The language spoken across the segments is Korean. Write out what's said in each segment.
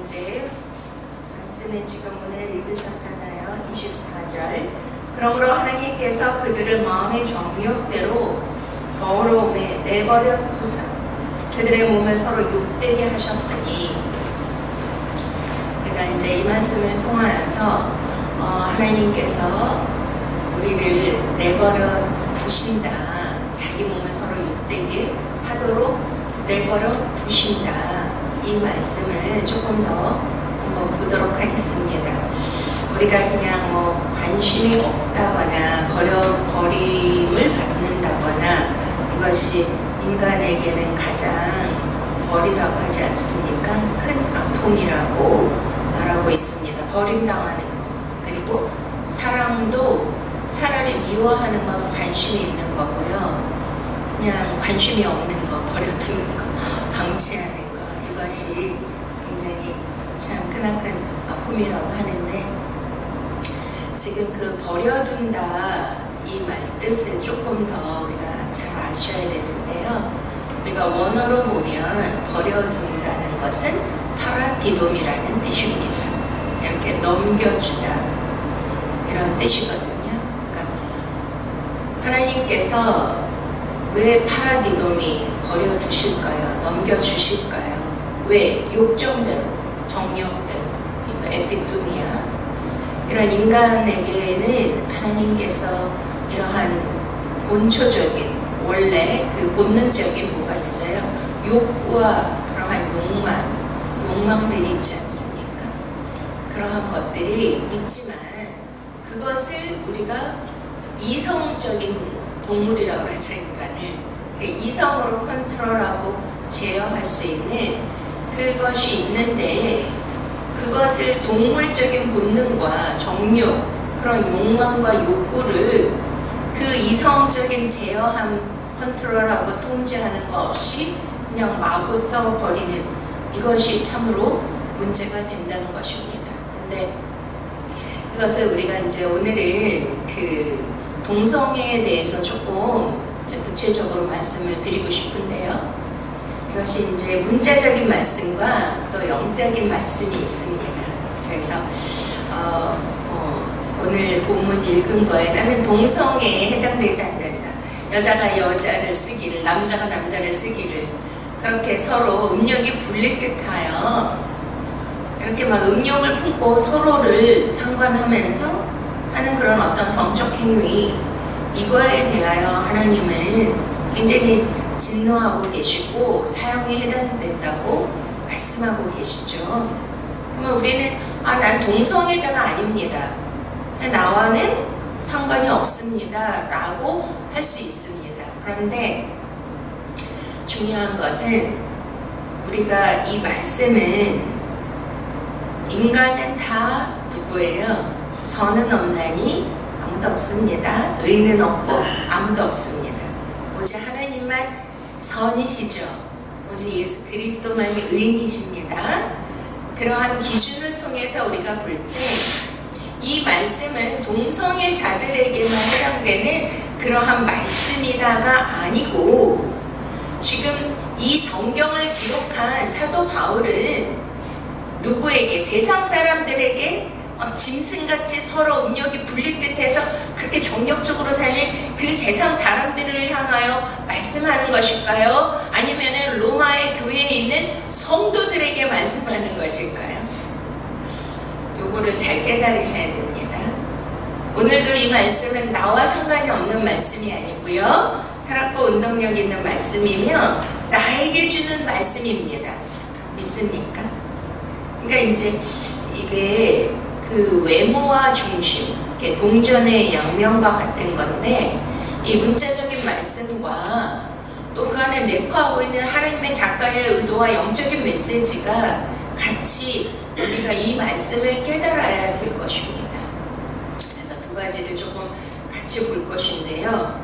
이제 말씀에 지금 오늘 읽으셨잖아요. 24절. 그러므로 하나님께서 그들을 마음의 정욕대로 더러움에 내버려 두사 그들의 몸을 서로 욕되게 하셨으니, 그러니까 이제 이 말씀을 통하여서 하나님께서 우리를 내버려 두신다, 자기 몸을 서로 욕되게 하도록 내버려 두신다, 이 말씀을 조금 더 한번 보도록 하겠습니다. 우리가 그냥 뭐 관심이 없다거나 버림을 받는다거나, 이것이 인간에게는 가장 벌이라고 하지 않습니까? 큰 아픔이라고 말하고 있습니다. 버림당하는 것, 그리고 사랑도 차라리 미워하는 것도 관심이 있는 거고요. 그냥 관심이 없는 거, 버려두는 거, 방치하는 거, 이것이 굉장히 참 크나큰 아픔이라고 하는데, 지금 그 버려둔다 이 말 뜻을 조금 더 우리가 잘 아셔야 되는데요. 우리가 원어로 보면 버려둔다는 것은 파라디돔이라는 뜻입니다. 이렇게 넘겨주다, 이런 뜻이거든요. 그러니까 하나님께서 왜 파라디돔이 버려두실까요? 넘겨주실까요? 왜? 욕정대로, 정욕대로, 이거 에피뚜미아, 이런 인간에게는 하나님께서 이러한 본초적인, 원래 그 본능적인 뭐가 있어요? 욕구와 그러한 욕망들이 있지 않습니까? 그러한 것들이 있지만, 그것을 우리가 이성적인 동물이라고 그러죠. 인간을 이성으로 컨트롤하고 제어할 수 있는 그것이 있는데, 그것을 동물적인 본능과 정욕, 그런 욕망과 욕구를 그 이성적인 제어함, 컨트롤하고 통제하는 거 없이 그냥 마구 써버리는, 이것이 참으로 문제가 된다는 것입니다. 근데 이것을 우리가 이제 오늘은 그 동성애에 대해서 조금 이제 구체적으로 말씀을 드리고 싶은데요. 이것이 이제 문자적인 말씀과 또 영적인 말씀이 있습니다. 그래서 오늘 본문 읽은 거에 나는 동성애에 해당되지 않는다, 여자가 여자를 쓰기를, 남자가 남자를 쓰기를, 그렇게 서로 음욕이 불릴 듯하여 이렇게 막 음욕을 품고 서로를 상관하면서 하는 그런 어떤 성적 행위, 이거에 대하여 하나님은 굉장히 진노하고 계시고 사형에 해당된다고 말씀하고 계시죠. 그러면 우리는 난 동성애자가 아닙니다, 나와는 상관이 없습니다 라고 할 수 있습니다. 그런데 중요한 것은 우리가 이 말씀은, 인간은 다 누구예요? 선은 없나니 아무도 없습니다, 의는 없고 아무도 없습니다. 오직 하나님만 선이시죠. 오직 예수 그리스도만이 의인이십니다. 그러한 기준을 통해서 우리가 볼 때 이 말씀은 동성애자들에게만 해당되는 그러한 말씀이다가 아니고, 지금 이 성경을 기록한 사도 바울은 누구에게? 세상 사람들에게 짐승같이 서로 음욕이 불릴 듯해서 그렇게 정욕적으로 사는 그 세상 사람들을 향하여 말씀하는 것일까요? 아니면 로마의 교회에 있는 성도들에게 말씀하는 것일까요? 요거를 잘 깨달으셔야 됩니다. 오늘도 이 말씀은 나와 상관이 없는 말씀이 아니고요, 살았고 운동력 있는 말씀이며 나에게 주는 말씀입니다. 믿습니까? 그러니까 이제 이게 그 외모와 중심, 동전의 양면과 같은 건데, 이 문자적인 말씀과 또 그 안에 내포하고 있는 하나님의 작가의 의도와 영적인 메시지가 같이 우리가 이 말씀을 깨달아야 될 것입니다. 그래서 두 가지를 조금 같이 볼 것인데요.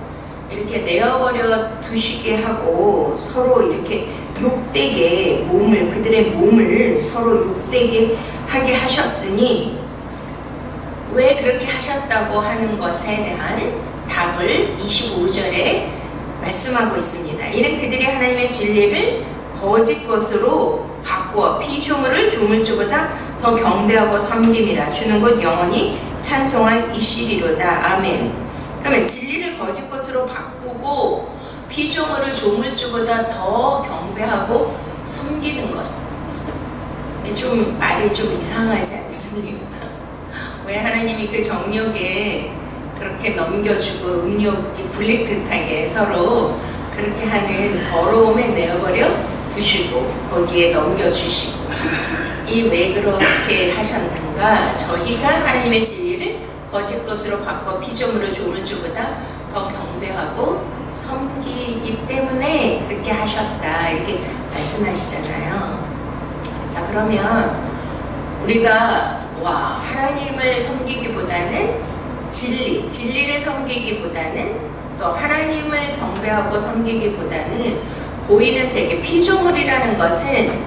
이렇게 내어버려 두시게 하고 서로 이렇게 욕되게 그들의 몸을 서로 욕되게 하게 하셨으니, 왜 그렇게 하셨다고 하는 것에 대한 답을 25절에 말씀하고 있습니다. 이는 그들이 하나님의 진리를 거짓 것으로 바꾸어 피조물을 조물주보다 더 경배하고 섬김이라. 주는 곧 영원히 찬송할 이시리로다. 아멘. 그러면 진리를 거짓 것으로 바꾸고 피조물을 조물주보다 더 경배하고 섬기는 것. 좀 말이 좀 이상하지 않습니까? 왜 하나님이 그 정욕에 그렇게 넘겨주고 음욕이 불릴 듯하게 서로 그렇게 하는 더러움에 내어버려 두시고 거기에 넘겨주시고 이 왜 그렇게 하셨는가? 저희가 하나님의 진리를 거짓 것으로 바꿔 피조물을 조물주보다 더 경배하고 섬기기 때문에 그렇게 하셨다 이렇게 말씀하시잖아요. 자, 그러면 우리가 하나님을 섬기기보다는 진리를 섬기기보다는 또 하나님을 경배하고 섬기기보다는 보이는 세계, 피조물이라는 것은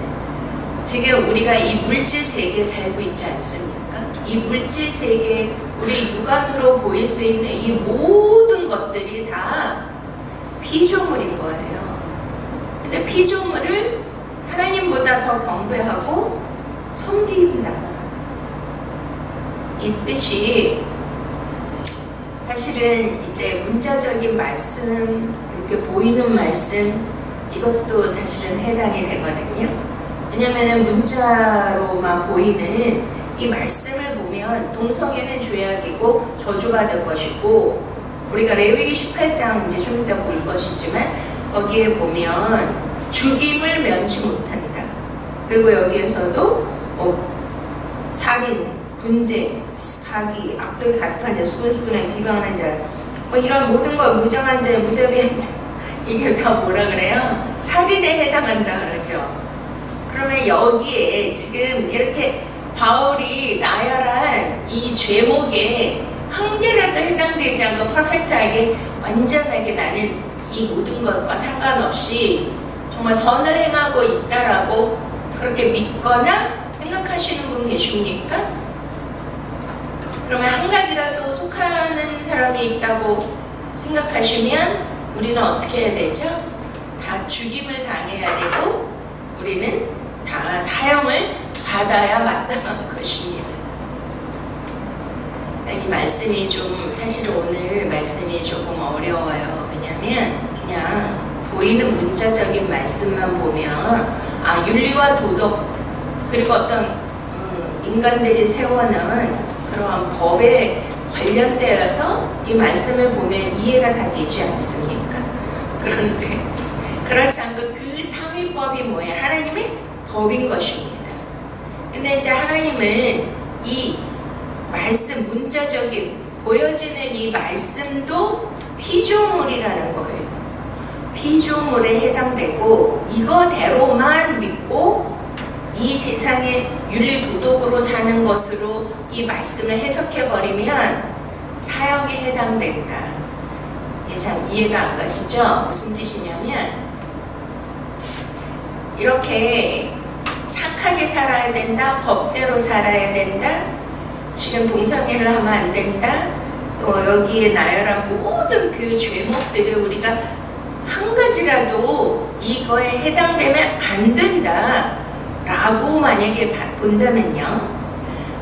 지금 우리가 이 물질 세계에 살고 있지 않습니까? 이 물질 세계, 우리 육안으로 보일 수 있는 이 모든 것들이 다 피조물인 거예요. 근데 피조물을 하나님보다 더 경배하고 섬긴다. 이 뜻이 사실은 이제 문자적인 말씀, 이렇게 보이는 말씀, 이것도 사실은 해당이 되거든요. 왜냐면은 문자로만 보이는 이 말씀을 보면 동성애는 죄악이고 저주받을 것이고, 우리가 레위기 18장 이제 좀 이따 볼 것이지만 거기에 보면 죽임을 면치 못한다. 그리고 여기에서도 살인, 분쟁, 사기, 악독이 가득한 자, 수근수근한 비방하는 자, 이런 모든 것, 무정한 자, 무자비한 자, 이게 다 뭐라 그래요? 살인에 해당한다 그러죠. 그러면 여기에 지금 이렇게 바울이 나열한 이 죄목에 한 개라도 해당되지 않고 퍼펙트하게 완전하게 나는 이 모든 것과 상관없이 정말 선을 행하고 있다라고 그렇게 믿거나 생각하시는 분 계십니까? 그러면 한 가지라도 속하는 사람이 있다고 생각하시면 우리는 어떻게 해야 되죠? 다 죽임을 당해야 되고 우리는 다 사형을 받아야 마땅한 것입니다. 이 말씀이 좀 사실 오늘 말씀이 조금 어려워요. 왜냐하면 그냥 보이는 문자적인 말씀만 보면 윤리와 도덕 그리고 어떤 인간들이 세워놓은 그러한 법에 관련되어서 이 말씀을 보면 이해가 다 되지 않습니까? 그런데 그렇지 않고 그 상위법이 뭐예요? 하나님의 법인 것입니다. 근데 이제 하나님은 이 말씀, 문자적인 보여지는 이 말씀도 피조물이라는 거예요. 피조물에 해당되고 이거대로만 믿고 이 세상의 윤리 도덕으로 사는 것으로 이 말씀을 해석해버리면 사형에 해당된다. 이게 참 이해가 안 가시죠? 무슨 뜻이냐면 이렇게 착하게 살아야 된다, 법대로 살아야 된다, 지금 동성애를 하면 안 된다, 또 여기에 나열한 모든 그 죄목들을 우리가 한 가지라도 이거에 해당되면 안 된다 라고 만약에 본다면요,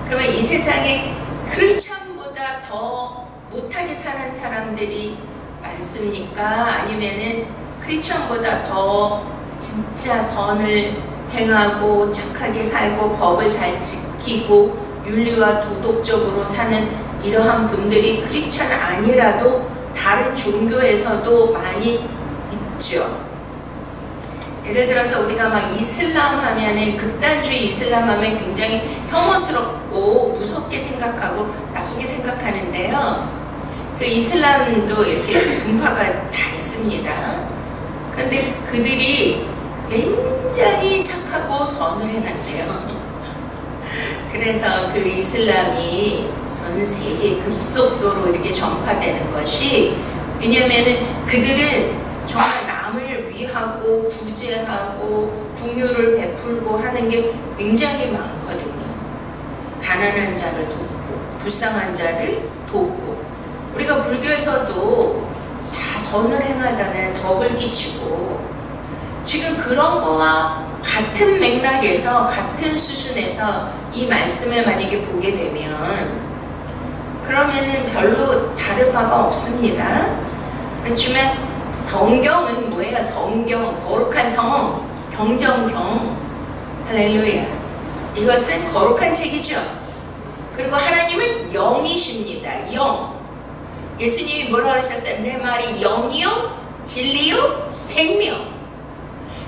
그러면 이 세상에 크리스천보다 더 못하게 사는 사람들이 많습니까? 아니면은 크리스천보다 더 진짜 선을 행하고 착하게 살고 법을 잘 지키고 윤리와 도덕적으로 사는 이러한 분들이 크리스천 아니라도 다른 종교에서도 많이 있죠. 예를 들어서 우리가 막 이슬람 하면은, 극단주의 이슬람 하면 굉장히 혐오스럽고 무섭게 생각하고 나쁘게 생각하는데요. 그 이슬람도 이렇게 분파가 다 있습니다. 근데 그들이 굉장히 착하고 선을 행한대요. 그래서 그 이슬람이 전 세계 급속도로 이렇게 전파되는 것이, 왜냐면은 그들은 정말 남을 위하고 구제하고 긍휼을 베풀고 하는 게 굉장히 많거든요. 가난한 자를 돕고 불쌍한 자를 돕고, 우리가 불교에서도 다 선을 행하잖아요. 덕을 끼치고. 지금 그런 거와 같은 맥락에서 같은 수준에서 이 말씀을 만약에 보게 되면 그러면은 별로 다를 바가 없습니다. 그렇지만 성경은 뭐예요? 성경, 거룩한 성, 경정경, 할렐루야. 이것은 거룩한 책이죠. 그리고 하나님은 영이십니다. 영. 예수님이 뭐라 그러셨어요? 내 말이 영이요, 진리요, 생명.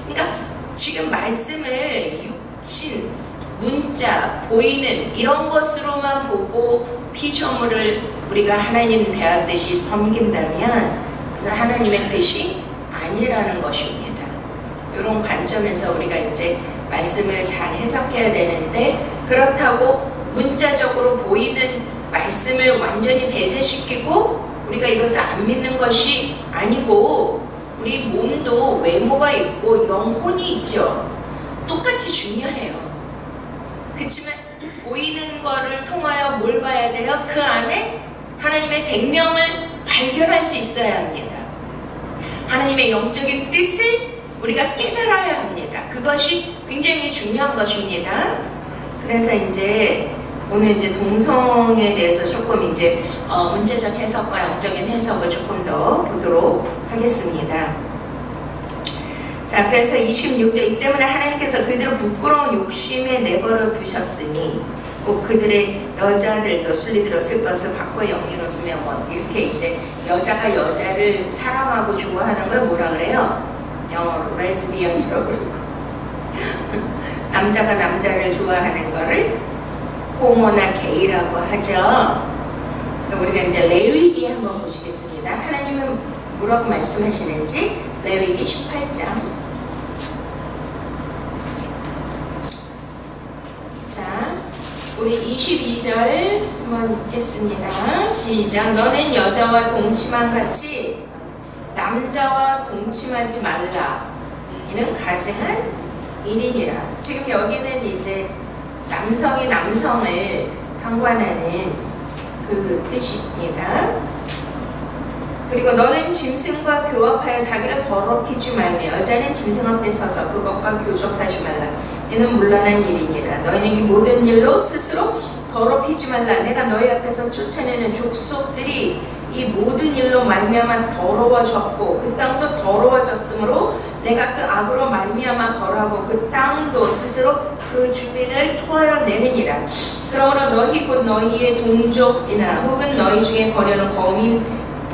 그러니까 지금 말씀을 육신, 문자, 보이는 이런 것으로만 보고 피조물을 우리가 하나님 대하듯이 섬긴다면 그것은 하나님의 뜻이 아니라는 것입니다. 이런 관점에서 우리가 이제 말씀을 잘 해석해야 되는데, 그렇다고 문자적으로 보이는 말씀을 완전히 배제시키고 우리가 이것을 안 믿는 것이 아니고, 우리 몸도 외모가 있고 영혼이 있죠. 똑같이 중요해요. 그렇지만 보이는 거를 통하여 뭘 봐야 돼요? 그 안에 하나님의 생명을 발견할 수 있어야 합니다. 하나님의 영적인 뜻을 우리가 깨달아야 합니다. 그것이 굉장히 중요한 것입니다. 그래서 이제 오늘 이제 동성에 대해서 조금 이제 문제적 해석과 영적인 해석을 조금 더 보도록 하겠습니다. 자, 그래서 26절, 이 때문에 하나님께서 그들을 부끄러운 욕심에 내버려 두셨으니 꼭 그들의 여자들도 순리들었을 것을 바꿔 영리로쓰며, 뭐 이렇게 이제 여자가 여자를 사랑하고 좋아하는 걸 뭐라 그래요? 영어로 레즈비언이라고 그러고 남자가 남자를 좋아하는 거를 호모나 게이라고 하죠. 그럼 우리가 이제 레위기 한번 보시겠습니다. 하나님은 뭐라고 말씀하시는지 레위기 18장. 자, 우리 22절 한번 읽겠습니다. 시작. 너는 여자와 동침한 같이 남자와 동침하지 말라. 이는 가증한 일이니라. 지금 여기는 이제 남성이 남성을 상관하는 그 뜻입니다. 그리고 너는 짐승과 교합하여 자기를 더럽히지 말며 여자는 짐승 앞에 서서 그것과 교접하지 말라. 이는 물란한 일이니라. 너희는 이 모든 일로 스스로 더럽히지 말라. 내가 너희 앞에서 쫓아내는 족속들이 이 모든 일로 말미암아 더러워졌고 그 땅도 더러워졌으므로 내가 그 악으로 말미암아 벌하고 그 땅도 스스로 그 주민을 토하여 내느니라. 그러므로 너희 곧 너희의 동족이나 혹은 너희 중에 거려는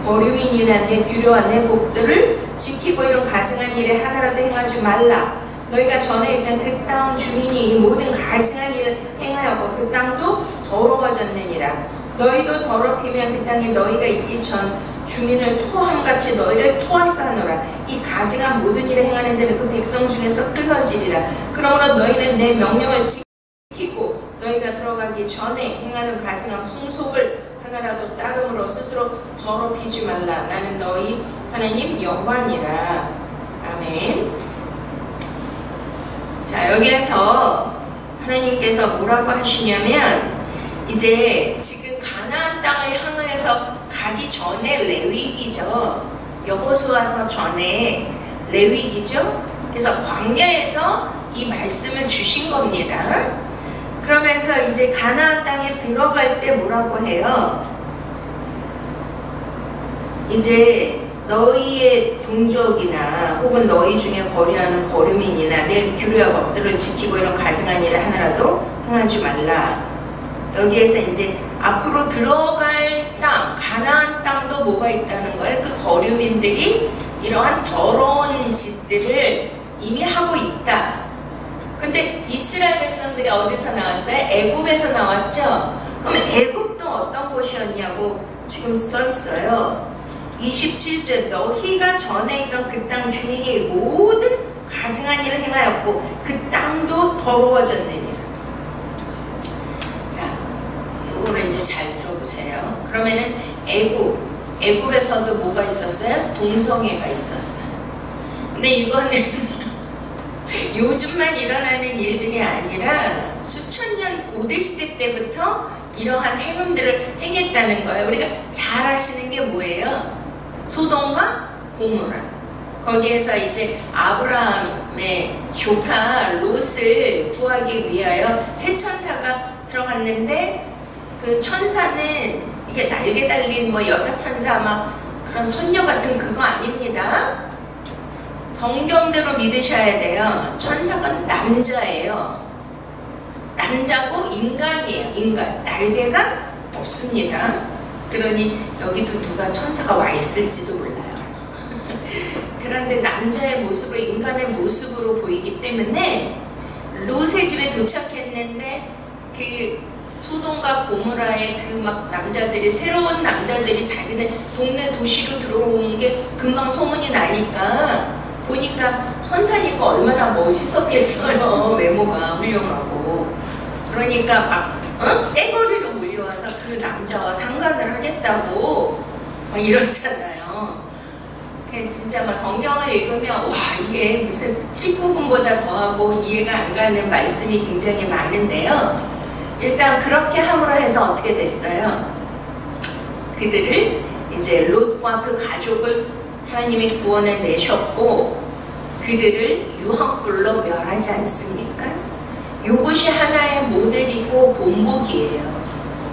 거류민이나 내 규례와 내 법들을 지키고 이런 가증한 일에 하나라도 행하지 말라. 너희가 전에 있던 그 땅 주민이 이 모든 가증한 일을 행하였고 그 땅도 더러워졌느니라. 너희도 더럽히면 그 땅에 너희가 있기 전 주민을 토함같이 너희를 토할까 하노라. 이 가증한 모든 일을 행하는 자는 그 백성 중에서 끊어지리라. 그러므로 너희는 내 명령을 지키고 너희가 들어가기 전에 행하는 가증한 풍속을 하나라도 따름으로 스스로 더럽히지 말라. 나는 너희 하나님 여호와니라. 아멘. 자, 여기에서 하나님께서 뭐라고 하시냐면, 이제 지금 가나안 땅을 향해서 가기 전에 레위기죠. 여호수아서 전에 레위기죠. 그래서 광야에서 이 말씀을 주신 겁니다. 그러면서 이제 가나안 땅에 들어갈 때 뭐라고 해요? 이제 너희의 동족이나 혹은 너희 중에 거류하는 거류민이나 내 규례와 법들을 지키고 이런 가증한 일을 하나라도 행하지 말라. 여기에서 이제 앞으로 들어갈 땅, 가나안 땅도 뭐가 있다는 거예요? 그 거류민들이 이러한 더러운 짓들을 이미 하고 있다. 근데 이스라엘 백성들이 어디서 나왔어요? 애굽에서 나왔죠? 그럼 애굽도 어떤 곳이었냐고 지금 써 있어요. 27절, 너희가 전에 있던 그 땅 주민이 모든 가증한 일을 행하였고 그 땅도 더러워졌느니라. 자, 이거를 이제 잘 들어보세요. 그러면은 애굽에서도 뭐가 있었어요? 동성애가 있었어요. 근데 이거는 요즘만 일어나는 일들이 아니라 수천 년 고대 시대 때부터 이러한 행음들을 행했다는 거예요. 우리가 잘 아시는 게 뭐예요? 소돔과 고모라. 거기에서 이제 아브라함의 조카 롯을 구하기 위하여 새 천사가 들어갔는데 그 천사는 이게 날개 달린 뭐 여자 천사 막 그런 선녀 같은 그거 아닙니다. 성경대로 믿으셔야 돼요. 천사가 남자예요. 남자고 인간이에요. 인간. 날개가 없습니다. 그러니 여기도 누가 천사가 와 있을지도 몰라요. 그런데 남자의 모습으로 인간의 모습으로 보이기 때문에 롯의 집에 도착했는데 그 소돔과 고모라의 그 막 남자들이 새로운 남자들이 자기네 동네 도시로 들어온 게 금방 소문이 나니까 보니까 천사니까 얼마나 멋있었겠어요. 외모가 훌륭하고. 그러니까 막 떼거리로 몰려와서 그 남자와 상관을 하겠다고 막 이러잖아요. 진짜 막 성경을 읽으면 와 이게 무슨 19금보다 더하고 이해가 안 가는 말씀이 굉장히 많은데요. 일단 그렇게 함으로 해서 어떻게 됐어요? 그들을 이제 롯과 그 가족을 하나님이 구원해 내셨고 그들을 유황불로 멸하지 않습니까? 이것이 하나의 모델이고 본보기예요.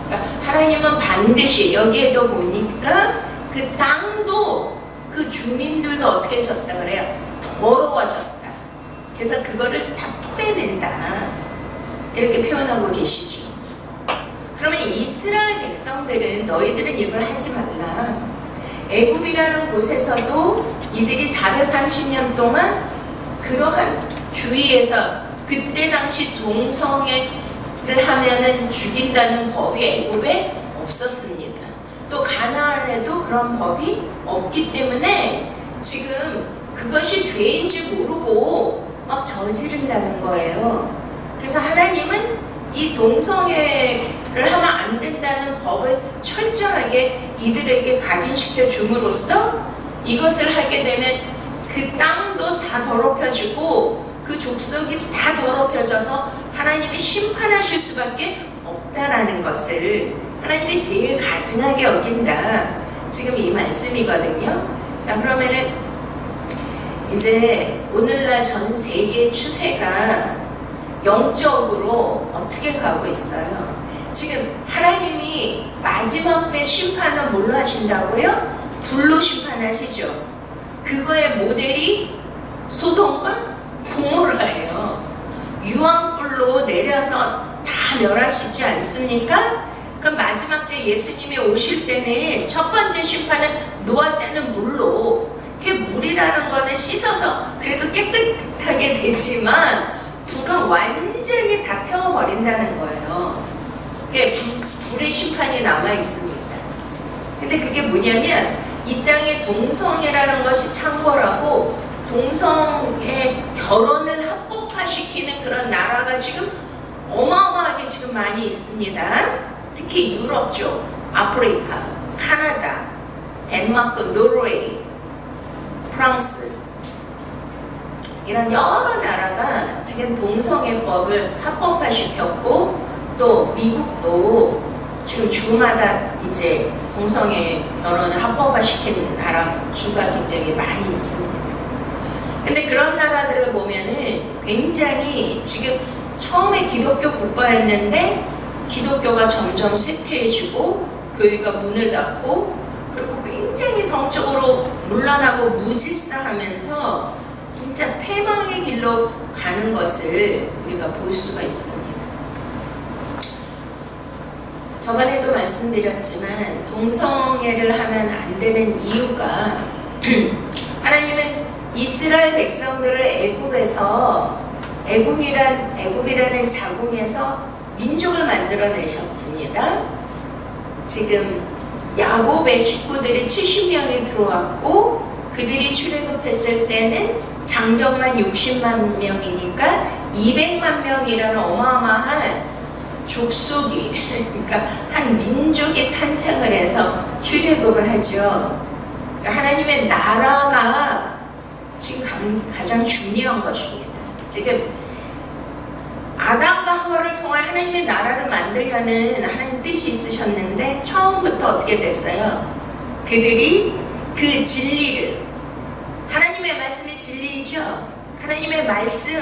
그러니까 하나님은 반드시 여기에도 보니까 그 땅도 그 주민들도 어떻게 해줬다 그래요? 더러워졌다. 그래서 그거를 다 토해낸다. 이렇게 표현하고 계시죠. 그러면 이스라엘 백성들은 너희들은 이걸 하지 말라. 애굽이라는 곳에서도 이들이 430년 동안 그러한 주위에서 그때 당시 동성애를 하면은 죽인다는 법이 애굽에 없었습니다. 또 가나안에도 그런 법이 없기 때문에 지금 그것이 죄인지 모르고 막 저지른다는 거예요. 그래서 하나님은 이 동성애를 하면 안 된다는 법을 철저하게 이들에게 각인시켜 줌으로써 이것을 하게 되면 그 땅도 다 더럽혀지고 그 족속이 다 더럽혀져서 하나님이 심판하실 수밖에 없다라는 것을 하나님이 제일 가증하게 여긴다. 지금 이 말씀이거든요. 자, 그러면은 이제 오늘날 전 세계 추세가 영적으로 어떻게 가고 있어요? 지금 하나님이 마지막 때 심판은 뭘로 하신다고요? 불로 심판하시죠. 그거의 모델이 소돔과 고모라예요. 유황불로 내려서 다 멸하시지 않습니까? 그 마지막 때 예수님이 오실 때는 첫 번째 심판은 노아 때는 물로, 그 물이라는 거는 씻어서 그래도 깨끗하게 되지만 불은 완전히 다 태워버린다는 거예요. 불의 심판이 남아 있습니다. 근데 그게 뭐냐면 이 땅에 동성애라는 것이 창궐하고 동성애 결혼을 합법화시키는 그런 나라가 지금 어마어마하게 지금 많이 있습니다. 특히 유럽 쪽, 아프리카, 카나다, 덴마크, 노르웨이, 프랑스 이런 여러 나라가 지금 동성애법을 합법화시켰고 또 미국도 지금 주마다 이제 동성애 결혼을 합법화시킨 나라 주가 굉장히 많이 있습니다. 근데 그런 나라들을 보면은 굉장히 지금 처음에 기독교 국가였는데 기독교가 점점 쇠퇴해지고 교회가 문을 닫고 그리고 굉장히 성적으로 물러나고 무질서하면서 진짜 패망의 길로 가는 것을 우리가 볼 수가 있습니다. 저번에도 말씀드렸지만 동성애를 하면 안 되는 이유가 하나님은 이스라엘 백성들을 애굽이라는 자궁에서 민족을 만들어내셨습니다. 지금 야곱의 식구들이 70명이 들어왔고 그들이 출애굽했을 때는 장정만 60만 명이니까 200만 명이라는 어마어마한 족속이 그러니까 한 민족이 탄생을 해서 출애굽을 하죠. 그러니까 하나님의 나라가 지금 가장 중요한 것입니다. 지금 아담과 하와를 통해 하나님의 나라를 만들려는 하나님 뜻이 있으셨는데 처음부터 어떻게 됐어요? 그들이 그 진리를 하나님의 진리죠. 하나님의 말씀,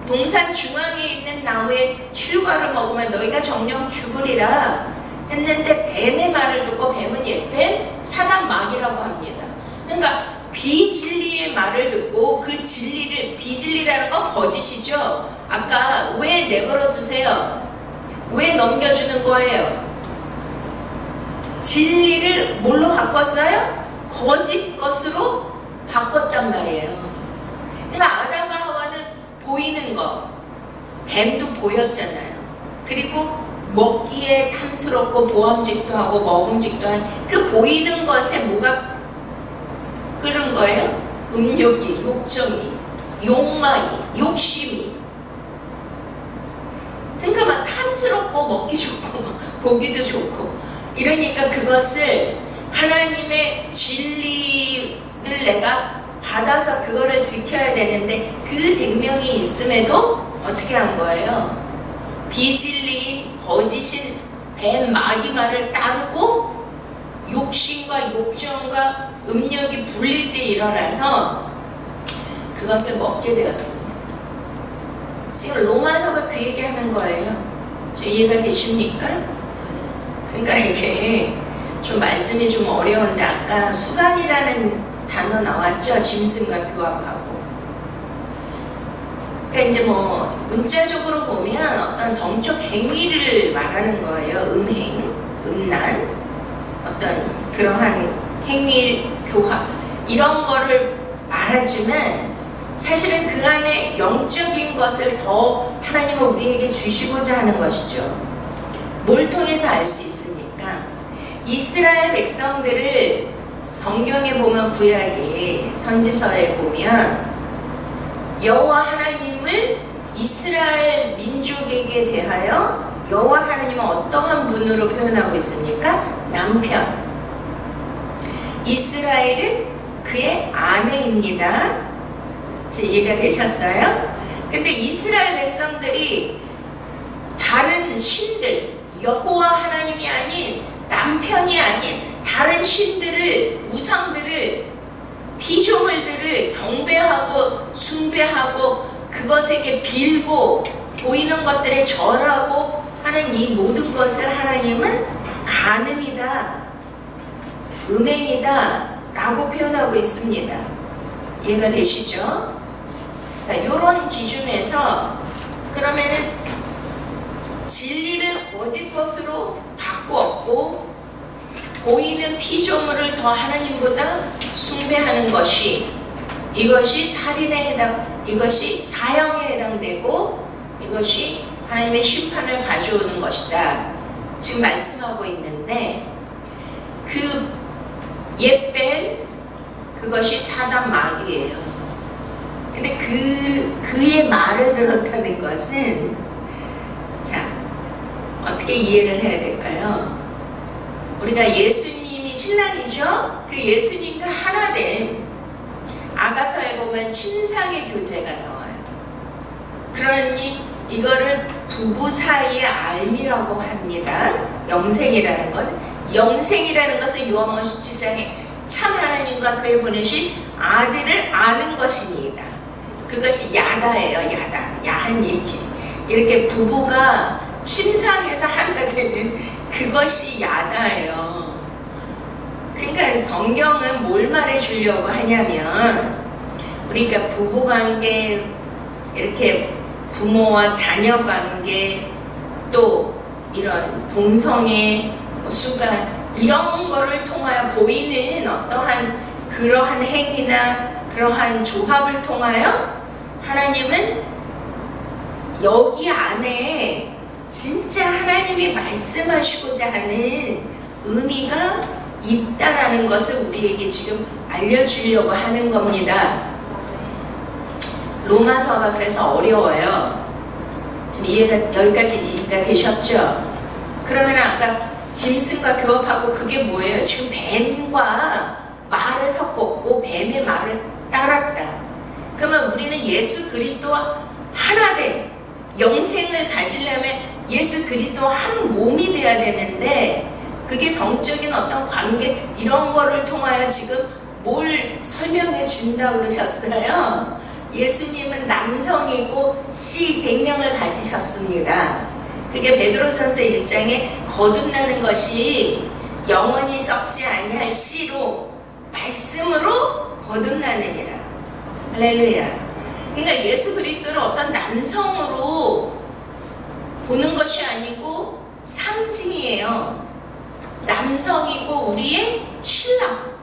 동산 중앙에 있는 나무의 실과를 먹으면 너희가 정령 죽으리라 했는데 뱀의 말을 듣고 뱀은 옛뱀 사단 마귀라고 합니다. 그러니까 비진리의 말을 듣고 그 진리를, 비진리라는 건 거짓이죠. 아까 왜 내버려 두세요? 왜 넘겨주는 거예요? 진리를 뭘로 바꿨어요? 거짓 것으로 바꿨단 말이에요. 그러니까 아담과 하와는 보이는 것, 뱀도 보였잖아요. 그리고 먹기에 탐스럽고 보암직도 하고 먹음직도 한 그 보이는 것에 뭐가 끓은 거예요? 음욕이, 욕정이, 욕망이, 욕심이. 그러니까 막 탐스럽고 먹기 좋고 막 보기도 좋고 이러니까 그것을 하나님의 진리를 내가 받아서 그거를 지켜야 되는데 그 생명이 있음에도 어떻게 한 거예요? 비진리인 거짓인 뱀 마귀 말을 따르고 욕심과 욕정과 음욕이 불릴 때 일어나서 그것을 먹게 되었습니다. 지금 로마서가 그 얘기하는 거예요. 저 이해가 되십니까? 그러니까 이게 좀 말씀이 좀 어려운데 아까 수간이라는 단어 나왔죠? 짐승과 교합하고. 그러니까 이제 뭐 문자적으로 보면 어떤 성적 행위를 말하는 거예요. 음행, 음란, 어떤 그러한 행위, 교합 이런 거를 말하지만 사실은 그 안에 영적인 것을 더 하나님은 우리에게 주시고자 하는 것이죠. 뭘 통해서 알 수 있습니까? 이스라엘 백성들을 성경에 보면 구약의 선지서에 보면 여호와 하나님을 이스라엘 민족에게 대하여 여호와 하나님은 어떠한 분으로 표현하고 있습니까? 남편. 이스라엘은 그의 아내입니다. 이해가 되셨어요? 근데 이스라엘 백성들이 다른 신들, 여호와 하나님이 아닌 남편이 아닌 다른 신들을, 우상들을, 피조물들을 경배하고 숭배하고 그것에게 빌고 보이는 것들에 절하고 하는 이 모든 것을 하나님은 간음이다, 음행이다 라고 표현하고 있습니다. 이해가 되시죠? 자, 이런 기준에서 그러면은 진리를 거짓 것으로 바꾸었고 보이는 피조물을 더 하나님보다 숭배하는 것이 이것이 살인에 해당, 이것이 사형에 해당되고 이것이 하나님의 심판을 가져오는 것이다. 지금 말씀하고 있는데 그 옛뱀 그것이 사단 마귀예요. 근데 그의 말을 들었다는 것은 자 어떻게 이해를 해야 될까요? 우리가 예수님이 신랑이죠? 그 예수님과 하나됨 아가서에 보면 친상의 교제가 나와요. 그러니 이거를 부부 사이의 알미라고 합니다. 영생이라는 것. 영생이라는 것은 요한복음 17장에 참 하나님과 그의 보내신 아들을 아는 것입니다. 그것이 야다예요. 야다. 야한 얘기. 이렇게 부부가 침상에서 하나 되는 그것이 야다예요. 그러니까 성경은 뭘 말해주려고 하냐면 우리가 부부관계, 이렇게 부모와 자녀관계, 또 이런 동성애, 수간 이런 거를 통하여 보이는 어떠한 그러한 행위나 그러한 조합을 통하여 하나님은 여기 안에 진짜 하나님이 말씀하시고자 하는 의미가 있다라는 것을 우리에게 지금 알려주려고 하는 겁니다. 로마서가 그래서 어려워요. 지금 여기까지 이해가 되셨죠? 그러면 아까 짐승과 교합하고 그게 뭐예요? 지금 뱀과 말을 섞었고 뱀의 말을 따랐다. 그러면 우리는 예수 그리스도와 하나됨, 영생을 가지려면 예수 그리스도와 한 몸이 돼야 되는데 그게 성적인 어떤 관계 이런 거를 통하여 지금 뭘 설명해 준다고 그러셨어요? 예수님은 남성이고 씨 생명을 가지셨습니다. 그게 베드로전서 1장에 거듭나는 것이 영원히 썩지 아니할 씨로 말씀으로 거듭나느니라. 할렐루야. 그러니까 예수 그리스도를 어떤 남성으로 보는 것이 아니고 상징이에요. 남성이고 우리의 신랑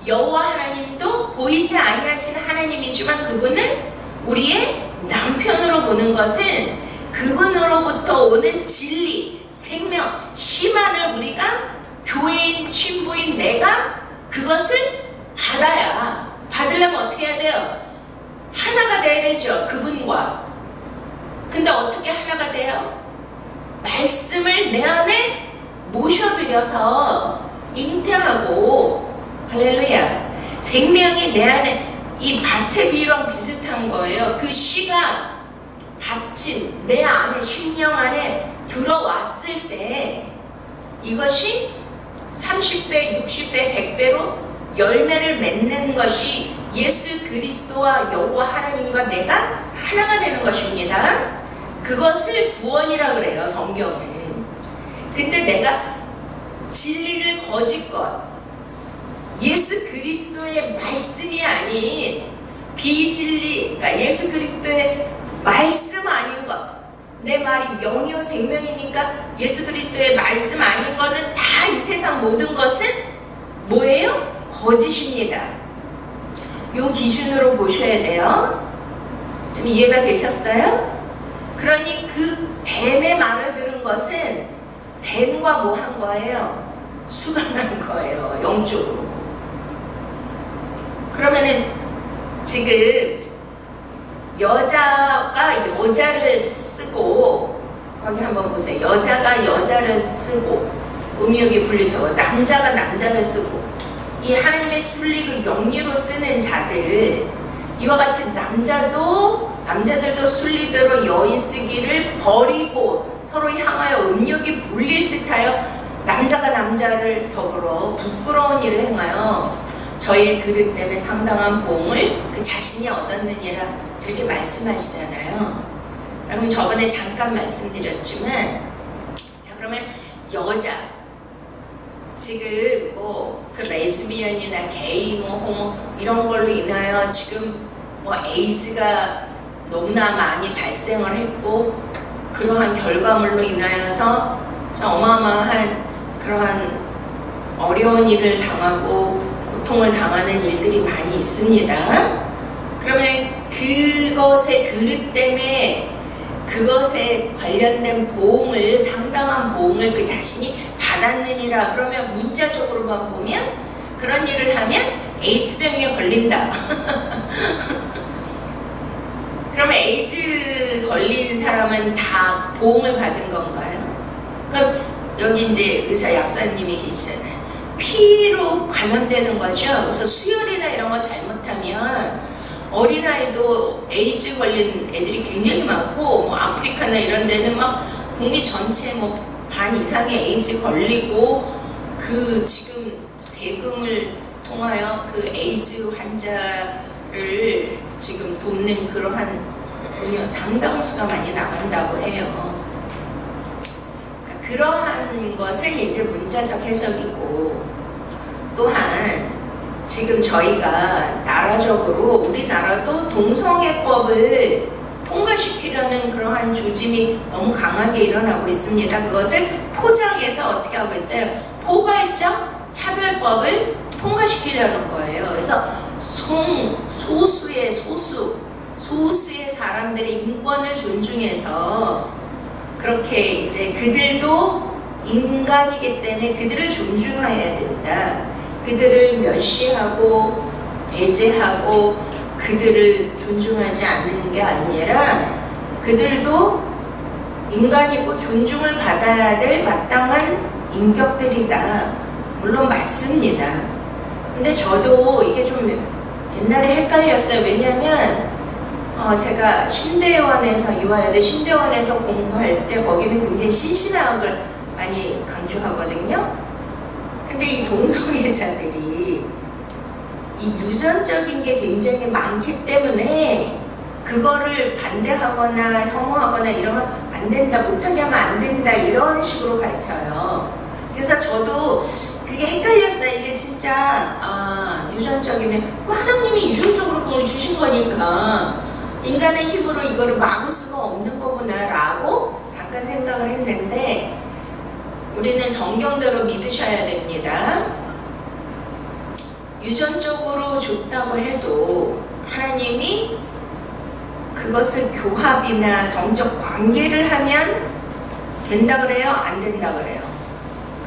여호와 하나님도 보이지 아니하신 하나님이지만 그분을 우리의 남편으로 보는 것은 그분으로부터 오는 진리, 생명, 씨만을 우리가 교회인, 신부인 내가 그것을 받으려면 어떻게 해야 돼요? 하나가 돼야 되죠. 그분과. 근데 어떻게 하나가 돼요? 말씀을 내 안에 모셔들여서 잉태하고, 할렐루야, 생명이 내 안에, 이 밭의 비유랑 비슷한 거예요. 그 씨가 밭이 내 안에, 심령 안에 들어왔을 때 이것이 30배, 60배, 100배로 열매를 맺는 것이 예수 그리스도와 여호와 하나님과 내가 하나가 되는 것입니다. 그것을 구원이라 그래요, 성경은. 근데 내가 진리를 거짓것, 예수 그리스도의 말씀이 아닌 비진리, 그러니까 예수 그리스도의 말씀 아닌 것, 내 말이 영이요 생명이니까 예수 그리스도의 말씀 아닌 거는 다 이 세상 모든 것은 뭐예요? 거짓입니다. 요 기준으로 보셔야 돼요. 지금 이해가 되셨어요? 그러니 그 뱀의 말을 들은 것은 뱀과 뭐 한 거예요? 수간한 거예요, 영적으로. 그러면은 지금 여자가 여자를 쓰고, 거기 한번 보세요. 여자가 여자를 쓰고 음욕이 분리되고 남자가 남자를 쓰고, 이 하나님의 순리로 영리로 쓰는 자들, 이와 같이 남자들도 순리대로 여인 쓰기를 버리고 서로 향하여 음욕이 불릴 듯하여 남자가 남자를 더불어 부끄러운 일을 행하여 저의 그릇 때문에 상당한 보응을 그 자신이 얻었느니라, 이렇게 말씀하시잖아요. 자, 그럼 저번에 잠깐 말씀드렸지만, 자, 그러면 여자, 지금 뭐 그 레즈비언이나 게이, 뭐 호모 이런 걸로 인하여 지금 뭐 에이즈가 너무나 많이 발생을 했고, 그러한 결과물로 인하여서 어마어마한 그러한 어려운 일을 당하고 고통을 당하는 일들이 많이 있습니다. 그러면 그것의 그릇 때문에 그것에 관련된 보응을, 상당한 보응을 그 자신이 받았느니라. 그러면 문자적으로만 보면 그런 일을 하면 에이즈병에 걸린다. 그러면 에이즈 걸린 사람은 다 보응을 받은 건가요? 그럼 여기 이제 의사 약사님이 계시잖아요. 피로 감염되는 거죠. 그래서 수혈이나 이런 거 잘못하면 어린아이도 에이즈 걸린 애들이 굉장히 많고, 뭐 아프리카나 이런 데는 막 국민 전체 뭐 반 이상의 에이즈 걸리고, 그 지금 세금을 통하여 그 에이즈 환자를 지금 돕는 그러한 돈이 상당수가 많이 나간다고 해요. 그러니까 그러한 것은 이제 문자적 해석이고, 또한 지금 저희가 나라적으로 우리나라도 동성애법을 통과시키려는 그러한 조짐이 너무 강하게 일어나고 있습니다. 그것을 포장해서 어떻게 하고 있어요? 포괄적 차별법을 통과시키려는 거예요. 그래서 소수의 사람들의 인권을 존중해서 그렇게 이제 그들도 인간이기 때문에 그들을 존중해야 된다. 그들을 멸시하고 배제하고 그들을 존중하지 않는 게 아니라 그들도 인간이고 존중을 받아야 될 마땅한 인격들이다. 물론 맞습니다. 근데 저도 이게 좀 옛날에 헷갈렸어요. 왜냐하면 제가 신대원에서, 이화여대 신대원에서 공부할 때 거기는 굉장히 신신학을 많이 강조하거든요. 근데 이 동성애자들이 이 유전적인 게 굉장히 많기 때문에 그거를 반대하거나 혐오하거나 이러면 안 된다, 못하게 하면 안 된다, 이런 식으로 가르쳐요. 그래서 저도 그게 헷갈렸어요. 이게 진짜 유전적이면 하나님이 유전적으로 그걸 주신 거니까 인간의 힘으로 이거를 막을 수가 없는 거구나 라고 잠깐 생각을 했는데, 우리는 성경대로 믿으셔야 됩니다. 유전적으로 좋다고 해도 하나님이 그것을 교합이나 성적 관계를 하면 된다 그래요? 안 된다 그래요?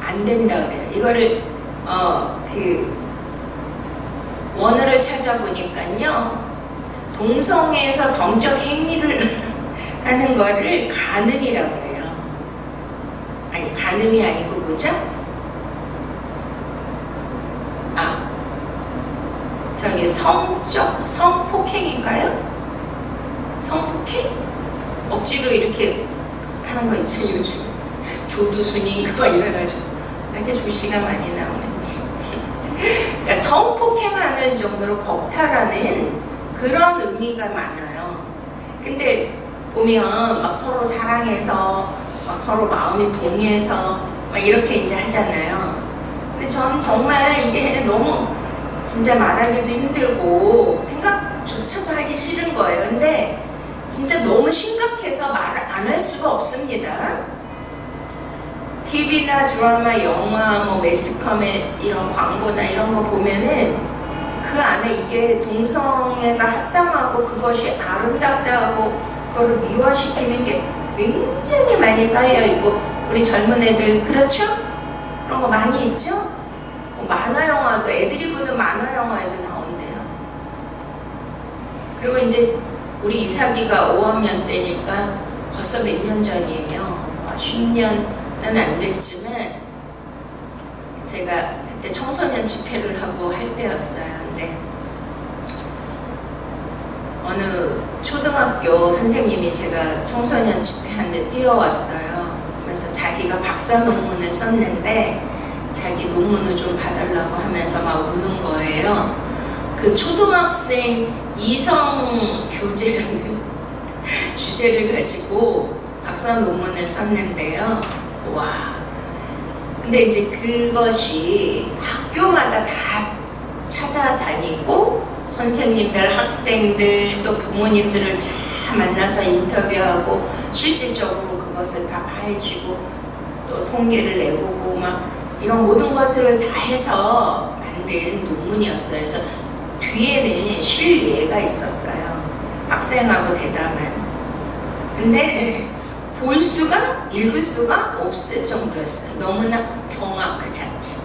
안 된다 그래요. 이거를 원어를 찾아보니까요, 동성애에서 성적 행위를 하는 거를 간음이라고 그래요. 아니, 간음이 아니고 뭐죠? 저기 성폭행인가요? 성폭행? 억지로 이렇게 하는 거 있죠, 요즘. 조두순이 막 이래가지고. 이렇게 조시가 많이 나오는지. 그러니까 성폭행하는 정도로 겁탈하는 그런 의미가 많아요. 근데 보면 막 서로 사랑해서, 막 서로 마음이 동해서, 막 이렇게 이제 하잖아요. 근데 전 정말 이게 너무 진짜 말하기도 힘들고 생각조차도 하기 싫은 거예요. 근데 진짜 너무 심각해서 말 안 할 수가 없습니다. TV나 드라마, 영화, 뭐 매스컴의 이런 광고나 이런 거 보면은 그 안에 이게 동성애가 합당하고 그것이 아름답다고 그거를 미화시키는 게 굉장히 많이 깔려있고, 우리 젊은 애들 그렇죠? 그런 거 많이 있죠? 만화 영화도, 애들이 보는 만화 영화에도 나온대요. 그리고 이제 우리 이삭이가 5학년 때니까 벌써 몇 년 전이에요. 10년은 안 됐지만 제가 그때 청소년 집회를 하고 할 때였어요. 근데 어느 초등학교 선생님이 제가 청소년 집회하는데 뛰어왔어요. 그래서 자기가 박사 논문을 썼는데 자기 논문을 좀 봐달라고 하면서 막 우는 거예요. 그 초등학생 이성 교제라는 주제를 가지고 박사 논문을 썼는데요. 와. 근데 이제 그것이 학교마다 다 찾아다니고 선생님들, 학생들, 또 부모님들을 다 만나서 인터뷰하고 실질적으로 그것을 다 파헤치고 또 통계를 내보고 막 이런 모든 것을 다 해서 만든 논문이었어요. 그래서 뒤에는 실예가 있었어요. 학생하고 대담한. 근데 볼 수가, 읽을 수가 없을 정도였어요. 너무나 경악 그 자체.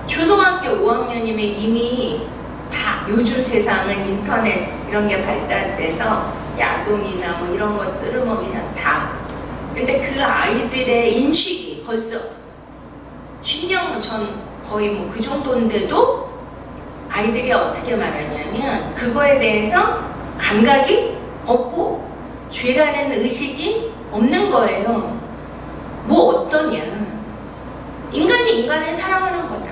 초등학교 5학년이면 이미 다 요즘 세상은 인터넷 이런 게 발달돼서 야동이나 뭐 이런 것들을 뭐 그냥 다. 근데 그 아이들의 인식이 벌써 10년 전 거의 뭐 그 정도인데도 아이들이 어떻게 말하냐면 그거에 대해서 감각이 없고 죄라는 의식이 없는 거예요. 뭐 어떠냐. 인간이 인간을 사랑하는 거다.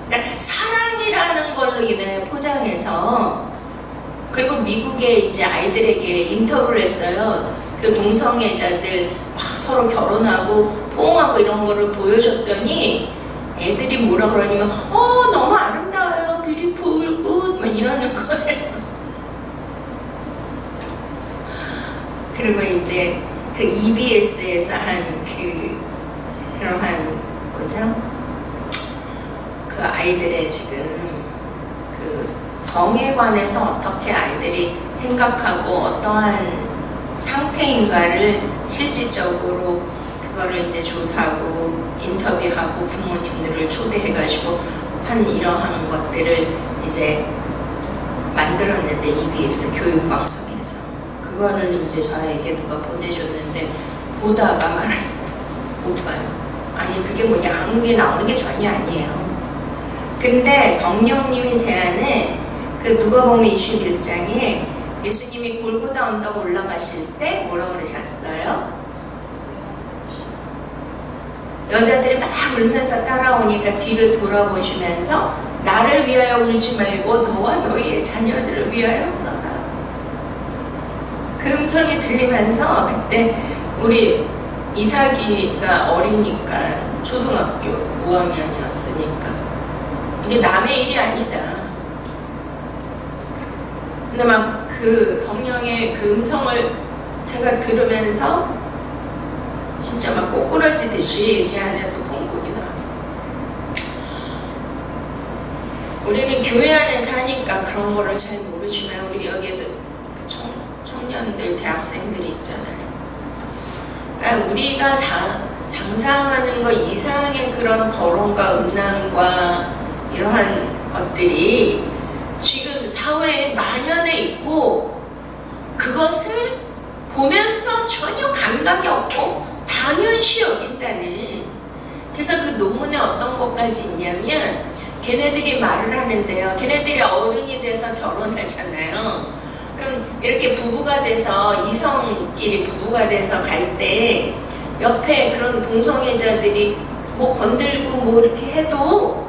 그러니까 사랑이라는 걸로 인해 포장해서, 그리고 미국에 이제 아이들에게 인터뷰를 했어요. 그 동성애자들 막 서로 결혼하고 포옹하고 이런 거를 보여줬더니 애들이 뭐라 그러냐면 너무 아름다워요. beautiful, good 막 이러는 거예요. 그리고 이제 그 EBS에서 한 그러한 뭐죠? 그 아이들의 지금 그 성에 관해서 어떻게 아이들이 생각하고 어떠한 상태인가를 실질적으로 그거를 이제 조사하고 인터뷰하고 부모님들을 초대해가지고 한 이러한 것들을 이제 만들었는데 EBS 교육방송에서 그거를 이제 저에게 누가 보내줬는데 보다가 말았어요. 못 봐요. 아니 그게 뭐 양육에 나오는 게 전혀 아니에요. 근데 성령님이 제안을 그 누가복음 21장에 예수님이 골고다 언덕 올라가실 때 뭐라고 그러셨어요? 여자들이 막 울면서 따라오니까 뒤를 돌아보시면서 나를 위하여 울지 말고 너와 너희의 자녀들을 위하여 울어라. 그 음성이 들리면서 그때 우리 이삭이가 어리니까 초등학교 5학년이었으니까 이게 남의 일이 아니다. 근데 막 그 성령의 그 음성을 제가 들으면서 진짜 막 꼬꾸라지듯이 제 안에서 동곡이 나왔어요. 우리는 교회 안에 사니까 그런 거를 잘 모르지만 우리 여기에도 청년들, 대학생들이 있잖아요. 그러니까 우리가 상상하는 것 이상의 그런 거론과 음란과 이러한 것들이 지금 사회에 만연해 있고 그것을 보면서 전혀 감각이 없고 당연시 여긴다는. 그래서 그 논문에 어떤 것까지 있냐면 걔네들이 말을 하는데요. 걔네들이 어른이 돼서 결혼하잖아요. 그럼 이렇게 부부가 돼서 이성끼리 부부가 돼서 갈 때 옆에 그런 동성애자들이 뭐 건들고 뭐 이렇게 해도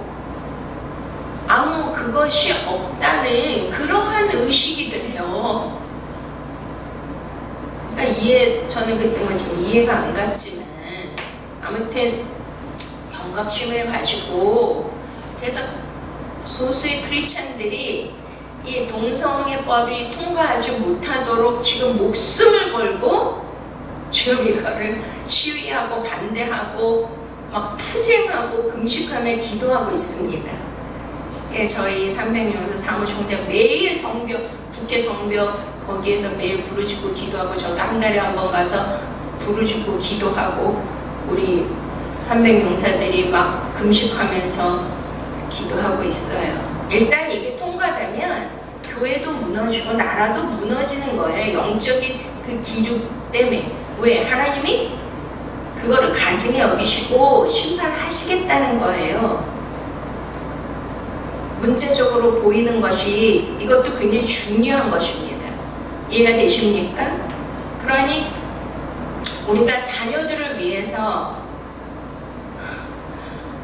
아무 그것이 없다는 그러한 의식이더래요. 그러니까 저는 그때 좀 이해가 안 갔지만 아무튼 경각심을 가지고 그래서 소수의 크리스찬들이 이 동성애법이 통과하지 못하도록 지금 목숨을 걸고 지금 이거를 시위하고 반대하고 막 투쟁하고 금식하며 기도하고 있습니다. 저희 300용서 사무총장 매일 성교, 국회 성교 거기에서 매일 부르짖고 기도하고 저도 한 달에 한 번 가서 부르짖고 기도하고 우리 300용사들이 막 금식하면서 기도하고 있어요. 일단 이게 통과되면 교회도 무너지고 나라도 무너지는 거예요. 영적인 그 기류 때문에. 왜? 하나님이 그거를 가증히 여기시고 심판하시겠다는 거예요. 문제적으로 보이는 것이 이것도 굉장히 중요한 것입니다. 이해가 되십니까? 그러니 우리가 자녀들을 위해서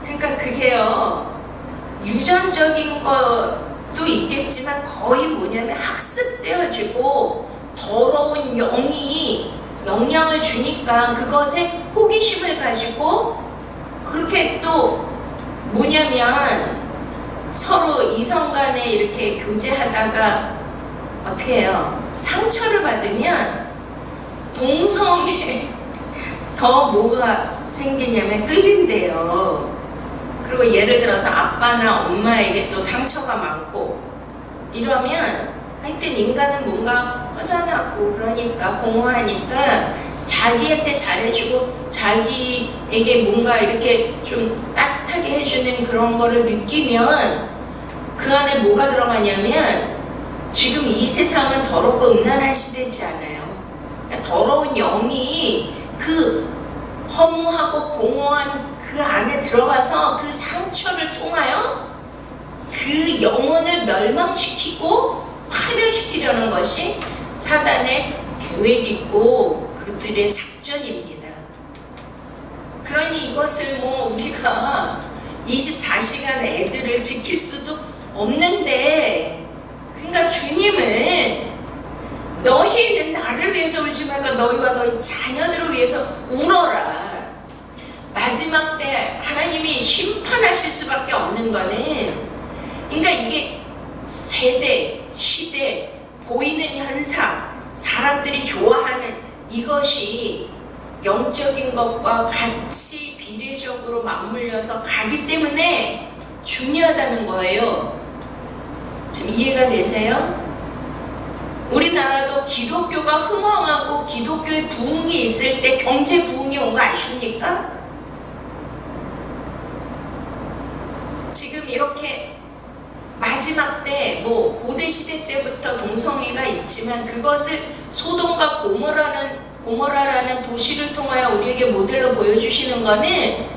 그러니까 그게요 유전적인 것도 있겠지만 거의 뭐냐면 학습되어지고 더러운 영이 영향을 주니까 그것에 호기심을 가지고 그렇게 또 뭐냐면 서로 이성 간에 이렇게 교제하다가 어떻게 해요? 상처를 받으면 동성에 더 뭐가 생기냐면 끌린대요. 그리고 예를 들어서 아빠나 엄마에게 또 상처가 많고 이러면 하여튼 인간은 뭔가 허전하고 그러니까 공허하니까 자기한테 잘해주고 자기에게 뭔가 이렇게 좀 따뜻하게 해주는 그런 거를 느끼면 그 안에 뭐가 들어가냐면 지금 이 세상은 더럽고 음란한 시대지 않아요. 그러니까 더러운 영이 그 허무하고 공허한 그 안에 들어가서 그 상처를 통하여 그 영혼을 멸망시키고 파멸시키려는 것이 사단의 계획이고 그들의 작전입니다. 그러니 이것을 뭐 우리가 24시간 애들을 지킬 수도 없는데 그러니까 주님은 너희는 나를 위해서 울지 말고 너희와 너희 자녀들을 위해서 울어라. 마지막 때 하나님이 심판하실 수밖에 없는 거는 그러니까 이게 세대, 시대, 보이는 현상, 사람들이 좋아하는 이것이 영적인 것과 같이 비례적으로 맞물려서 가기 때문에 중요하다는 거예요. 지금 이해가 되세요? 우리나라도 기독교가 흥황하고 기독교의 부흥이 있을 때 경제 부흥이 온 거 아십니까? 지금 이렇게 마지막 때 뭐 고대 시대 때부터 동성애가 있지만 그것을 소돔과 고모라라는 도시를 통하여 우리에게 모델로 보여주시는 거는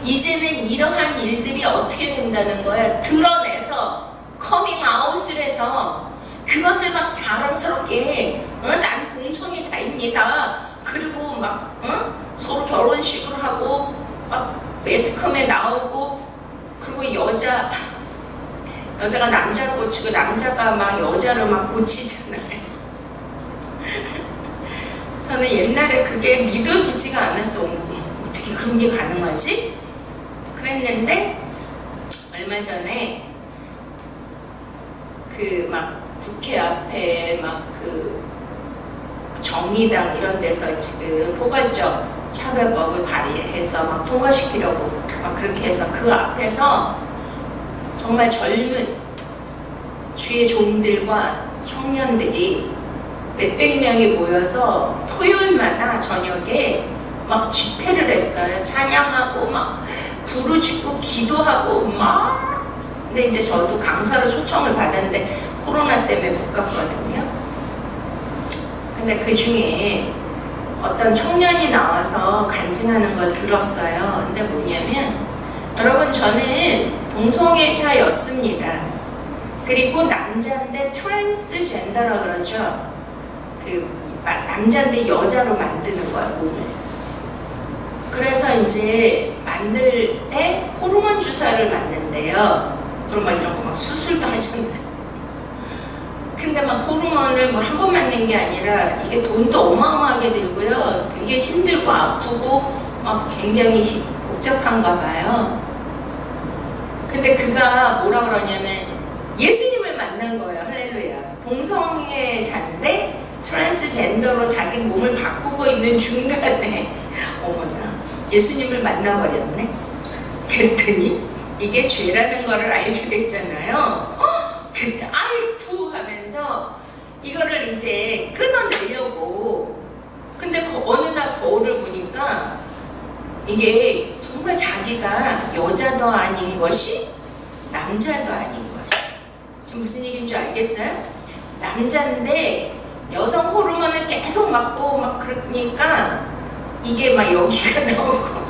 이제는 이러한 일들이 어떻게 된다는 거야. 드러내서 커밍아웃을 해서 그것을 막 자랑스럽게 난 동성애자입니다. 그리고 막 서로 결혼식을 하고 막 매스컴에 나오고 그리고 여자가 남자를 고치고 남자가 막 여자를 막 고치잖아요. 저는 옛날에 그게 믿어지지가 않았어. 어떻게 그런 게 가능하지? 그랬는데 얼마 전에 그 막 국회 앞에 막 그 정의당 이런 데서 지금 포괄적 차별법을 발의해서 막 통과시키려고 막 그렇게 해서 그 앞에서 정말 젊은 주의 종들과 청년들이 몇백 명이 모여서 토요일마다 저녁에 막 집회를 했어요. 찬양하고 막 부르짖고 기도하고 막. 근데 이제 저도 강사로 초청을 받았는데 코로나 때문에 못 갔거든요. 근데 그 중에 어떤 청년이 나와서 간증하는 걸 들었어요. 근데 뭐냐면, 여러분 저는 동성애자였습니다. 그리고 남자인데 트랜스젠더라 그러죠. 그 남자인데 여자로 만드는 거야, 몸을. 그래서 이제 만들 때 호르몬 주사를 맞는데요. 그럼 막 이런 거 막 수술도 하잖아요. 근데 막 호르몬을 뭐 한 번 맞는 게 아니라 이게 돈도 어마어마하게 들고요. 되게 힘들고 아프고 막 굉장히 복잡한가 봐요. 근데 그가 뭐라 그러냐면 예수님을 만난 거예요. 할렐루야. 동성애자인데 트랜스젠더로 자기 몸을 바꾸고 있는 중간에 어머나 예수님을 만나버렸네. 그랬더니 이게 죄라는 거를 알게 됐잖아요. 그때 아이쿠 하면서 이거를 이제 끊어내려고. 근데 어느 날 거울을 보니까 이게 정말 자기가 여자도 아닌 것이 남자도 아닌 것이. 지금 무슨 얘기인 줄 알겠어요? 남자인데 여성 호르몬을 계속 맞고 막 그러니까 이게 막 여기가 나오고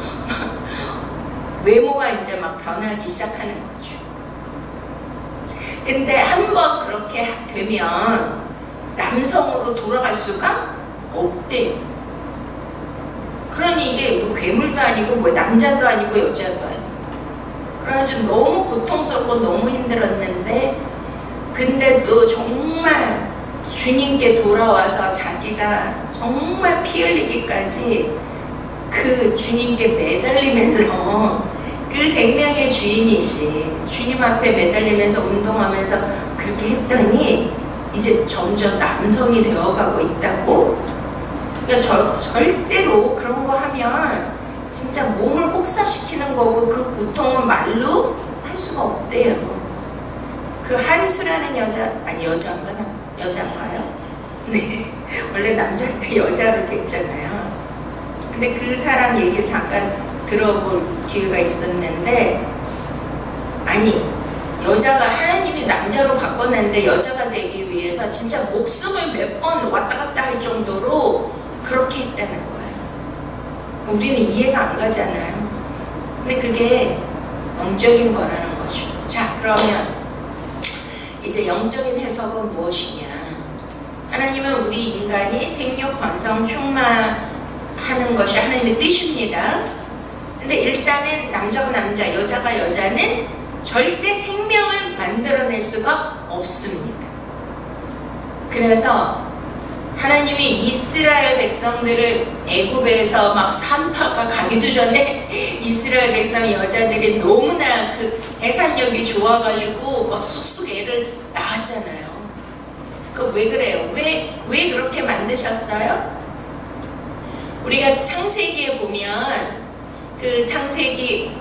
외모가 이제 막 변하기 시작하는 거죠. 근데 한번 그렇게 되면 남성으로 돌아갈 수가 없대요. 그러니 이게 뭐 괴물도 아니고 뭐 남자도 아니고 여자도 아니고. 그래가지고 너무 고통스럽고 너무 힘들었는데, 근데도 정말 주님께 돌아와서 자기가 정말 피 흘리기까지 그 주님께 매달리면서 그 생명의 주인이시 주님 앞에 매달리면서 운동하면서 그렇게 했더니 이제 점점 남성이 되어가고 있다고. 그러니까 절대로 그런 거 하면 진짜 몸을 혹사시키는 거고 그 고통은 말로 할 수가 없대요. 그 하리수라는 여자, 아니 여자인가요? 네, 원래 남자인데 여자로 됐잖아요. 근데 그 사람 얘기를 잠깐 들어볼 기회가 있었는데, 아니 여자가 하나님이 남자로 바꿔놨는데 여자가 되기 위해서 진짜 목숨을 몇 번 왔다 갔다 할 정도로 그렇게 했다는 거예요. 우리는 이해가 안 가잖아요. 근데 그게 영적인 거라는 거죠. 자, 그러면 이제 영적인 해석은 무엇이냐? 하나님은 우리 인간이 생육, 번성, 충만하는 것이 하나님의 뜻입니다. 근데 일단은 남자가 남자, 여자가 여자는 절대 생명을 만들어낼 수가 없습니다. 그래서 하나님이 이스라엘 백성들을 애굽에서 막 산파가 가기도 전에 이스라엘 백성 여자들이 너무나 그 해산력이 좋아가지고 막 쑥쑥 애를 낳았잖아요. 그 왜 그래요? 왜 그렇게 만드셨어요? 우리가 창세기에 보면 그 창세기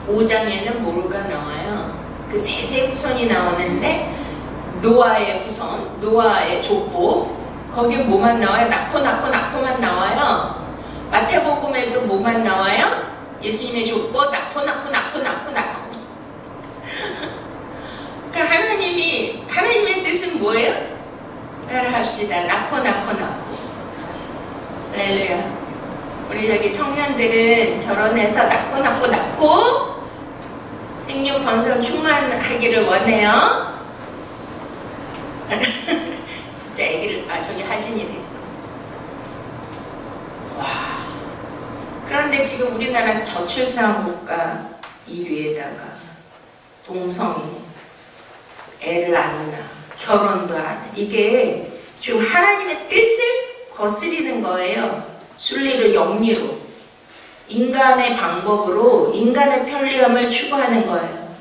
5장에는 뭐가 나와요? 그 셋의 후손이 나오는데 노아의 후손, 노아의 족보, 거기에 뭐만 나와요? 낳고만 나와요. 마태복음에도 뭐만 나와요? 예수님의 족보, 낳고. 그러니까 하나님의 뜻은 뭐예요? 따라합시다. 낳고. 할렐루야. 우리 저기 청년들은 결혼해서 낳고 생육 번성 충만하기를 원해요. 진짜 애기를, 저기 하진이 됐고. 와. 그런데 지금 우리나라 저출산 국가 1위에다가 동성애, 애를 안 낳아, 결혼도 안 해. 이게 지금 하나님의 뜻을 거스리는 거예요. 순리로, 영리로. 인간의 방법으로 인간의 편리함을 추구하는 거예요.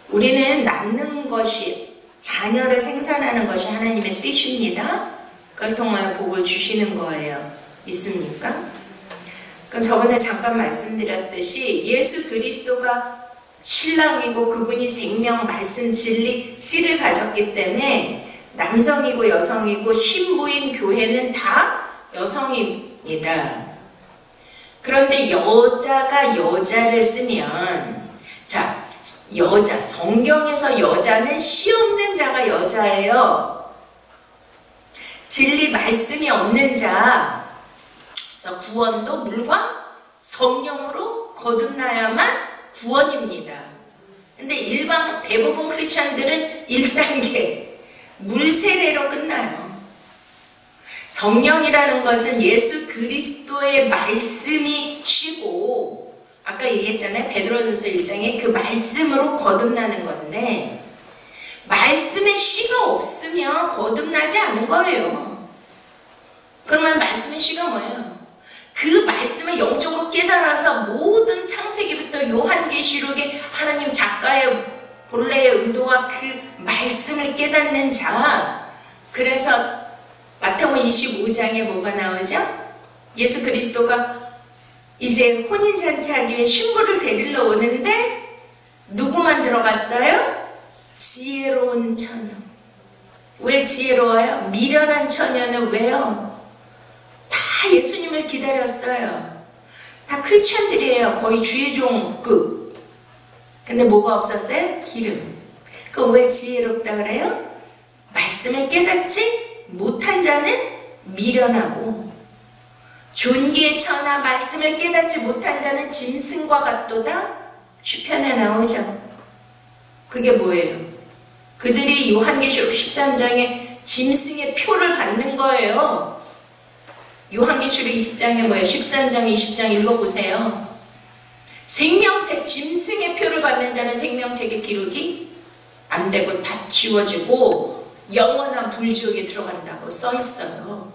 우리는 낳는 것이, 자녀를 생산하는 것이 하나님의 뜻입니다. 그걸 통하여 복을 주시는 거예요. 믿습니까? 그럼 저번에 잠깐 말씀드렸듯이 예수 그리스도가 신랑이고 그분이 생명, 말씀, 진리, 씨를 가졌기 때문에 남성이고 여성이고 신부인 교회는 다 여성입니다. 그런데 여자가 여자를 쓰면, 자, 여자, 성경에서 여자는 씨 없는 자가 여자예요. 진리 말씀이 없는 자. 그래서 구원도 물과 성령으로 거듭나야만 구원입니다. 근데 대부분 크리스천들은 1단계 물 세례로 끝나요. 성령이라는 것은 예수 그리스도의 말씀이 쉬고, 아까 얘기했잖아요. 베드로전서 1장에 그 말씀으로 거듭나는 건데, 말씀에 씨가 없으면 거듭나지 않은 거예요. 그러면 말씀의 씨가 뭐예요? 그 말씀을 영적으로 깨달아서 모든 창세기부터 요한계시록에 하나님 작가의 본래의 의도와 그 말씀을 깨닫는 자. 그래서 마태복음 25장에 뭐가 나오죠? 예수 그리스도가 이제 혼인잔치하기 위해 신부를 데리러 오는데 누구만 들어갔어요? 지혜로운 처녀. 왜 지혜로워요? 미련한 처녀는 왜요? 다 예수님을 기다렸어요. 다 크리스천들이에요. 거의 주의 종급. 근데 뭐가 없었어요? 기름. 그 왜 지혜롭다 그래요? 말씀을 깨닫지 못한 자는 미련하고, 존귀의 처나 말씀을 깨닫지 못한 자는 짐승과 같도다. 시편에 나오죠. 그게 뭐예요? 그들이 요한계시록 13장에 짐승의 표를 받는 거예요. 요한계시록 20장에 뭐예요? 13장, 20장 읽어보세요. 생명책, 짐승의 표를 받는 자는 생명책에 기록이 안 되고 다 지워지고 영원한 불지옥에 들어간다고 써 있어요.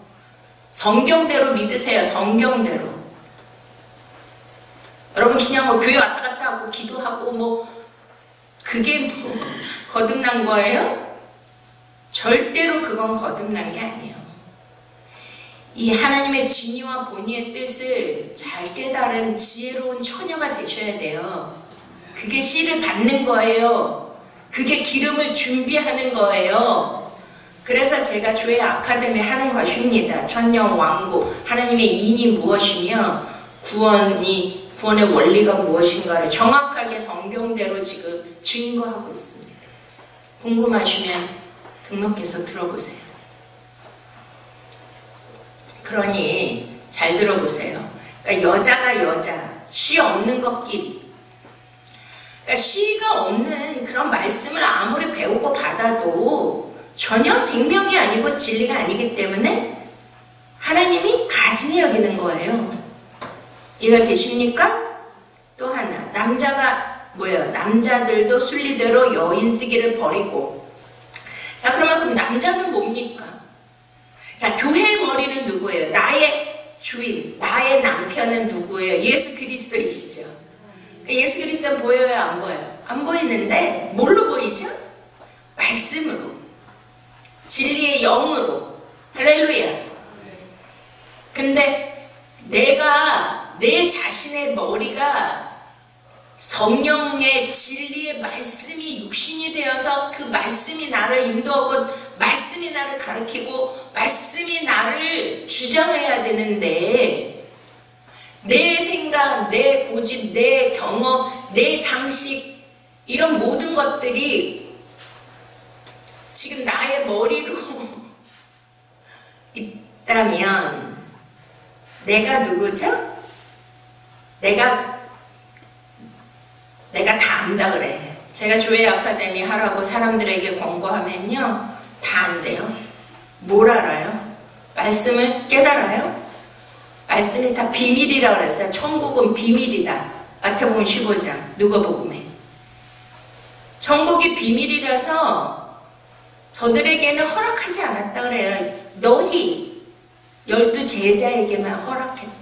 성경대로 믿으세요. 성경대로. 여러분 그냥 뭐 교회 왔다 갔다 하고 기도하고 뭐 그게 뭐 거듭난 거예요? 절대로 그건 거듭난 게 아니에요. 이 하나님의 진리와 본의의 뜻을 잘 깨달은 지혜로운 처녀가 되셔야 돼요. 그게 씨를 받는 거예요. 그게 기름을 준비하는 거예요. 그래서 제가 교회 아카데미 하는 것입니다. 천년 왕국, 하나님의 인이 무엇이며 구원의 원리가 무엇인가를 정확하게 성경대로 지금 증거하고 있습니다. 궁금하시면 등록해서 들어보세요. 그러니 잘 들어보세요. 그러니까 여자가 여자, 씨 없는 것끼리. 그러니까 씨가 없는 그런 말씀을 아무리 배우고 받아도 전혀 생명이 아니고 진리가 아니기 때문에 하나님이 가증히 여기는 거예요. 이해가 되십니까? 또 하나, 남자가 뭐예요? 남자들도 순리대로 여인 쓰기를 버리고. 자, 그럼 남자는 뭡니까? 자, 교회의 머리는 누구예요? 나의 주인, 나의 남편은 누구예요? 예수 그리스도이시죠. 예수 그리스도는 보여요? 안 보여요? 안 보이는데 뭘로 보이죠? 말씀으로, 진리의 영으로. 할렐루야. 근데 내가 내 자신의 머리가 성령의 진리의 말씀이 육신이 되어서 그 말씀이 나를 인도하고 말씀이 나를 가르치고 말씀이 나를 주장해야 되는데, 내 생각, 내 고집, 내 경험, 내 상식, 이런 모든 것들이 지금 나의 머리로 있다면 내가 누구죠? 내가 다 안다 그래. 제가 교회 아카데미 하라고 사람들에게 권고하면요, 다 안 돼요. 뭘 알아요? 말씀을 깨달아요? 말씀이 다 비밀이라고 그랬어요. 천국은 비밀이다. 마태복음 15장, 누가복음에. 천국이 비밀이라서 저들에게는 허락하지 않았다 그래요. 너희 12 제자에게만 허락했대요.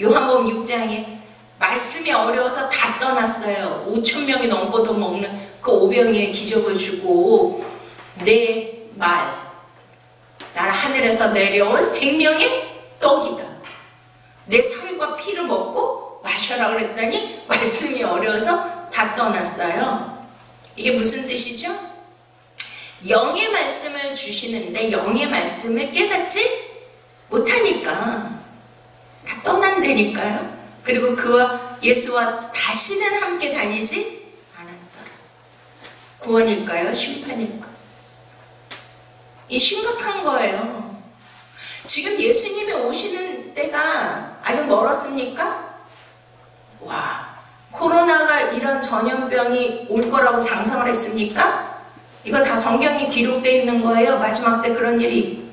요한복음 6장에 말씀이 어려워서 다 떠났어요. 5,000명이 넘고도 먹는 그 오병이의 기적을 주고 내 말, 나는 하늘에서 내려온 생명의 떡이다. 내 살과 피를 먹고 마셔라 그랬더니 말씀이 어려워서 다 떠났어요. 이게 무슨 뜻이죠? 영의 말씀을 주시는데 영의 말씀을 깨닫지 못하니까 다 떠난다니까요. 그리고 그와 예수와 다시는 함께 다니지 않았더라. 구원일까요? 심판일까요? 이 심각한 거예요. 지금 예수님이 오시는 때가 아직 멀었습니까? 와, 코로나가 이런 전염병이 올 거라고 상상을 했습니까? 이거 다 성경에 기록되어 있는 거예요. 마지막 때 그런 일이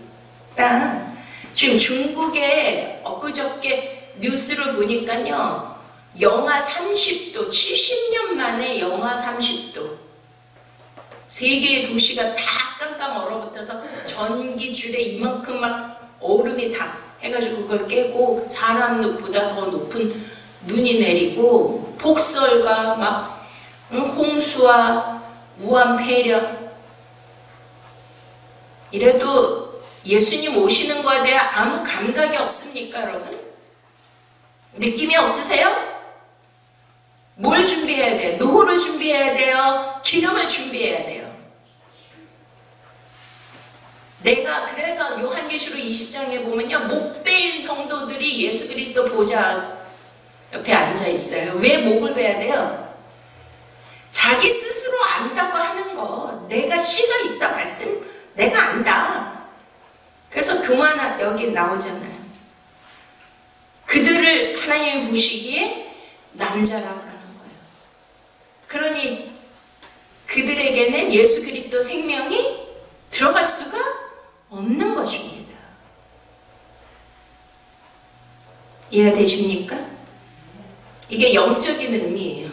있다. 지금 중국에 엊그저께 뉴스를 보니까요, 영하 30도, 70년 만에 영하 30도. 세계의 도시가 다 깡깡 얼어붙어서 전기줄에 이만큼 막 얼음이 다 해가지고 그걸 깨고 사람보다 더 높은 눈이 내리고 폭설과 막 홍수와 무한폐렴. 이래도 예수님 오시는 거에 대한 아무 감각이 없습니까, 여러분? 느낌이 없으세요? 뭘 준비해야 돼요? 노후를 준비해야 돼요? 기름을 준비해야 돼요. 내가 그래서 요한계시록 20장에 보면요, 목 베인 성도들이 예수 그리스도 보좌 옆에 앉아 있어요. 왜 목을 베야 돼요? 자기 스스로 안다고 하는 거, 내가 씨가 있다 말씀, 내가 안다. 그래서 교만 여기 나오잖아요. 그들을 하나님이 보시기에 남자라고 하는 거예요. 그러니 그들에게는 예수 그리스도 생명이 들어갈 수가 없는 것입니다. 이해되십니까? 이게 영적인 의미예요.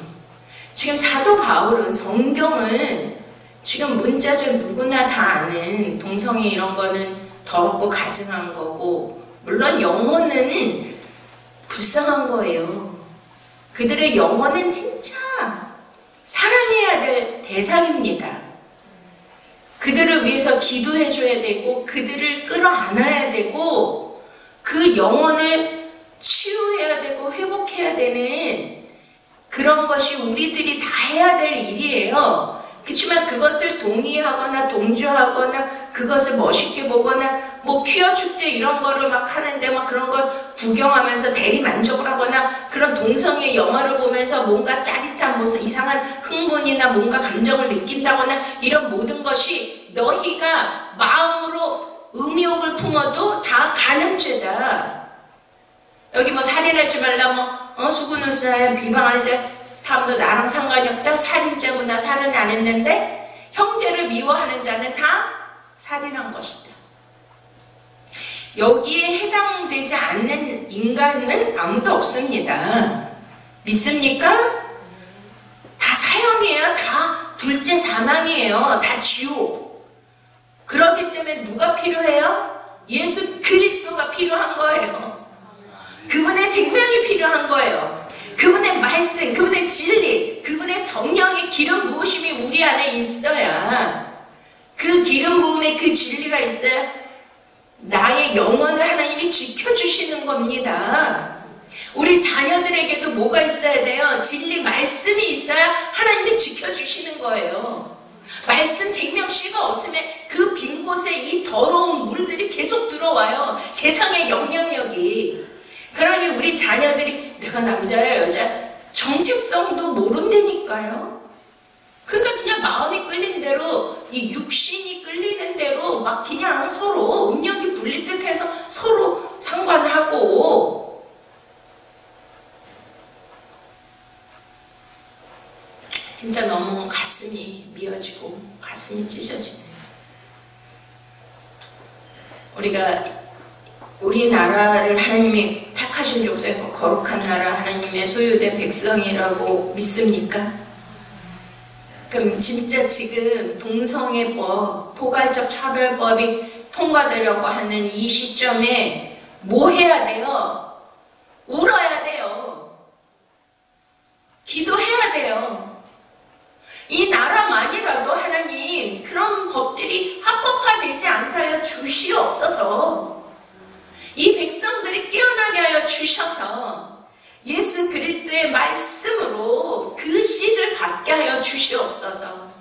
지금 사도 바울은 성경은 지금 문자적 누구나 다 아는 동성애 이런 거는 더럽고 가증한 거고, 물론 영혼은 불쌍한 거예요. 그들의 영혼은 진짜 사랑해야 될 대상입니다. 그들을 위해서 기도해 줘야 되고 그들을 끌어안아야 되고 그 영혼을 치유해야 되고 회복해야 되는 그런 것이 우리들이 다 해야 될 일이에요. 그렇지만 그것을 동의하거나 동조하거나 그것을 멋있게 보거나 뭐 퀴어 축제 이런 거를 막 하는데 막 그런 거 구경하면서 대리 만족을 하거나 그런 동성애 영화를 보면서 뭔가 짜릿한 무슨 이상한 흥분이나 뭔가 감정을 느낀다거나 이런 모든 것이 너희가 마음으로 음욕을 품어도 다 간음죄다. 여기 뭐 살인하지 말라 뭐 수군을 쌓아 비방하는 자 다음도 나랑 상관이 없다. 살인죄구나. 살인 안 했는데 형제를 미워하는 자는 다 살인한 것이다. 여기에 해당되지 않는 인간은 아무도 없습니다. 믿습니까? 다 사형이에요. 다 둘째 사망이에요. 다 지옥. 그렇기 때문에 누가 필요해요? 예수 그리스도가 필요한 거예요. 그분의 생명이 필요한 거예요. 그분의 말씀, 그분의 진리, 그분의 성령의 기름 부으심이 우리 안에 있어야, 그 기름 부음에 그 진리가 있어야 나의 영혼을 하나님이 지켜주시는 겁니다. 우리 자녀들에게도 뭐가 있어야 돼요? 진리 말씀이 있어야 하나님이 지켜주시는 거예요. 말씀 생명씨가 없으면 그 빈 곳에 이 더러운 물들이 계속 들어와요. 세상의 영향력이. 그러니 우리 자녀들이 내가 남자야 여자 정체성도 모른다니까요. 그러니까 그냥 마음이 끌린 대로 이 육신이 끌리는 대로 막 그냥 서로 음력이 불릴 듯해서 서로 상관하고, 진짜 너무 가슴이 미어지고 가슴이 찢어지네요. 우리나라를 하나님이 택하신 족쇄고 거룩한 나라, 하나님의 소유된 백성이라고 믿습니까? 그럼 진짜 지금 동성애법, 포괄적 차별법이 통과되려고 하는 이 시점에 뭐 해야 돼요? 울어야 돼요. 기도해야 돼요. 이 나라만이라도 하나님 그런 법들이 합법화되지 않다여 주시옵소서. 이 백성들이 깨어나게 하여 주셔서 예수 그리스도의 말씀으로 그 씨를 받게 하여 주시옵소서.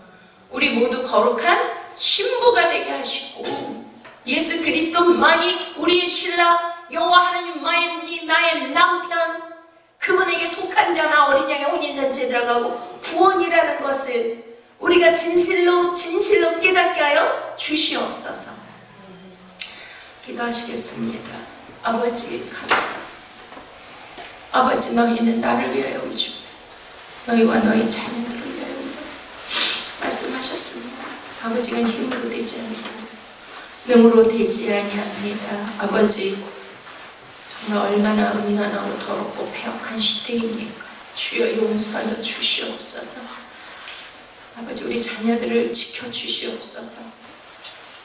우리 모두 거룩한 신부가 되게 하시고 예수 그리스도만이 우리의 신랑 여호와 하나님만이 나의 남편, 그분에게 속한 자나 어린 양의 혼인잔치에 들어가고 구원이라는 것을 우리가 진실로 깨닫게 하여 주시옵소서. 기도하시겠습니다. 아버지 감사합니다. 아버지, 너희는 나를 위하여 울주, 너희와 너희 자녀들을 위하여 울주 말씀하셨습니다. 아버지가 힘으로 되지 아니고 능으로 되지 아니합니다. 아버지, 정말 얼마나 음란하고 더럽고 패역한 시대입니까? 주여 용서하여 주시옵소서. 아버지, 우리 자녀들을 지켜주시옵소서.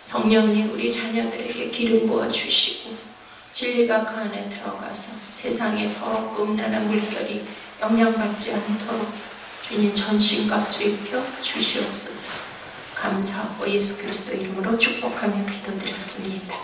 성령님, 우리 자녀들에게 기름 부어 주시고 진리가 그 안에 들어가서 세상의 더럽고 음란한 물결이 영향받지 않도록 주님 전신갑주 입혀 주시옵소서. 감사하고 예수 그리스도 이름으로 축복하며 기도드렸습니다.